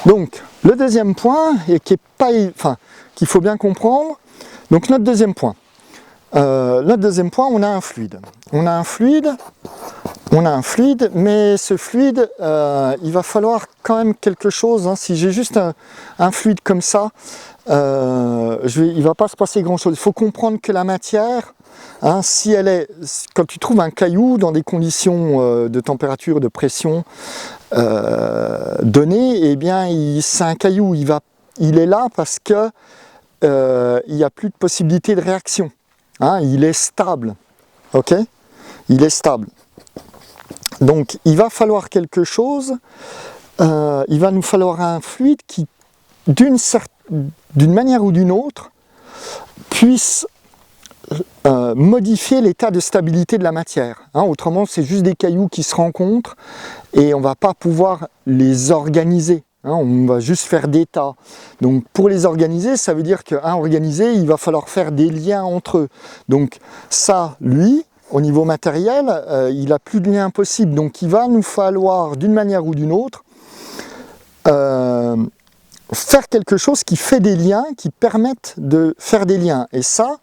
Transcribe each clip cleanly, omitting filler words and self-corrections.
Donc, le deuxième point, et qui est pas, enfin, qu'il faut bien comprendre, donc notre deuxième point, on a un fluide. On a un fluide, mais ce fluide, il va falloir quand même quelque chose. Hein. Si j'ai juste un fluide comme ça, il ne va pas se passer grand-chose. Il faut comprendre que la matière, hein, si elle est, quand tu trouves un caillou dans des conditions de température, de pression données, eh bien, c'est un caillou. Il est là parce que il n'y a plus de possibilité de réaction. Hein, il est stable. Ok ? Il est stable. Donc il va falloir quelque chose, il va nous falloir un fluide qui, d'une manière ou d'une autre, puisse modifier l'état de stabilité de la matière. Hein, autrement, c'est juste des cailloux qui se rencontrent et on ne va pas pouvoir les organiser. Hein, on va juste faire des tas. Donc pour les organiser, ça veut dire qu'un organisé, il va falloir faire des liens entre eux. Donc ça, lui, au niveau matériel, il n'a plus de lien possible. Donc il va nous falloir, d'une manière ou d'une autre, faire quelque chose qui fait des liens, qui permettent de faire des liens. Et ça,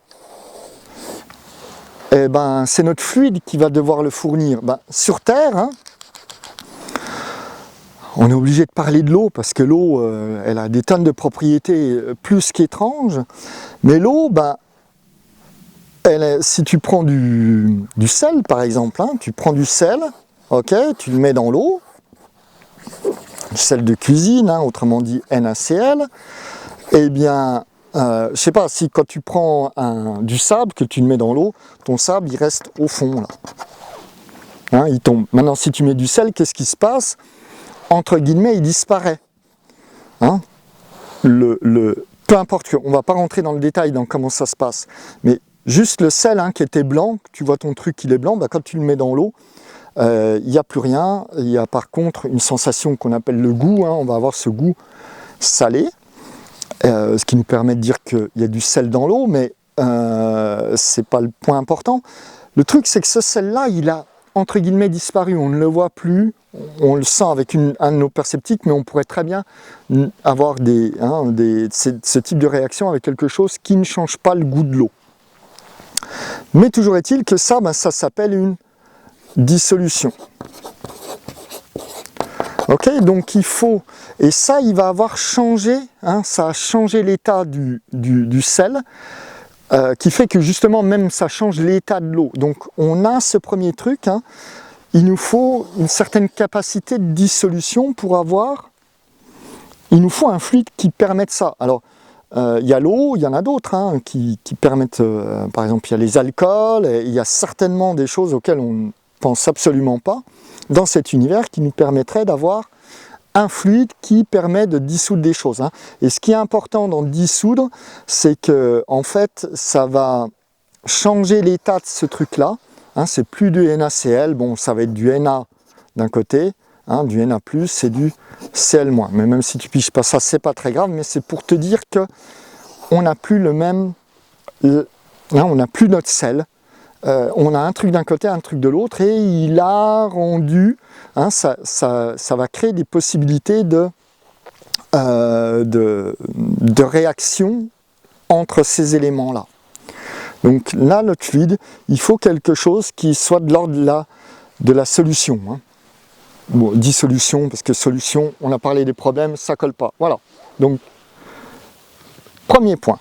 eh ben, c'est notre fluide qui va devoir le fournir. Ben, sur Terre, hein, on est obligé de parler de l'eau, parce que l'eau, elle a des tonnes de propriétés plus qu'étranges. Mais l'eau, ben, si tu prends du sel par exemple, hein, tu prends du sel, ok, tu le mets dans l'eau, du sel de cuisine, hein, autrement dit NaCl, eh bien, je sais pas, si quand tu prends du sable, que tu le mets dans l'eau, ton sable il reste au fond là. Hein, il tombe. Maintenant si tu mets du sel, qu'est-ce qui se passe? Entre guillemets, il disparaît. Hein, peu importe, on va pas rentrer dans le détail dans comment ça se passe, mais juste le sel hein, qui était blanc, tu vois ton truc il est blanc, bah, quand tu le mets dans l'eau, il n'y a plus rien. Il y a par contre une sensation qu'on appelle le goût, hein, on va avoir ce goût salé, ce qui nous permet de dire qu'il y a du sel dans l'eau, mais c'est pas le point important. Le truc c'est que ce sel-là, il a entre guillemets disparu, on ne le voit plus, on le sent avec un de nos perceptiques, mais on pourrait très bien avoir ce type de réaction avec quelque chose qui ne change pas le goût de l'eau. Mais toujours est-il que ça, ben, ça s'appelle une dissolution. Ok, donc il faut, et ça il va avoir changé, hein, ça a changé l'état du sel, qui fait que justement même ça change l'état de l'eau. Donc on a ce premier truc, hein, il nous faut une certaine capacité de dissolution pour avoir, il nous faut un fluide qui permette ça. Alors il y a l'eau, il y en a d'autres hein, qui permettent, par exemple il y a les alcools, et il y a certainement des choses auxquelles on ne pense absolument pas dans cet univers qui nous permettrait d'avoir un fluide qui permet de dissoudre des choses. Hein. Et ce qui est important dans dissoudre, c'est que en fait ça va changer l'état de ce truc-là. Hein, c'est plus du NaCl, bon ça va être du Na d'un côté, hein, du Na+, c'est du Cl-. Mais même si tu piges pas ça, c'est pas très grave, mais c'est pour te dire que on n'a plus le même, hein, on n'a plus notre sel. On a un truc d'un côté, un truc de l'autre, et il a rendu, hein, ça va créer des possibilités de réaction entre ces éléments-là. Donc là, notre fluide, il faut quelque chose qui soit de l'ordre de la solution. Hein. Bon, dissolution, parce que solution, on a parlé des problèmes, ça colle pas. Voilà. Donc, premier point.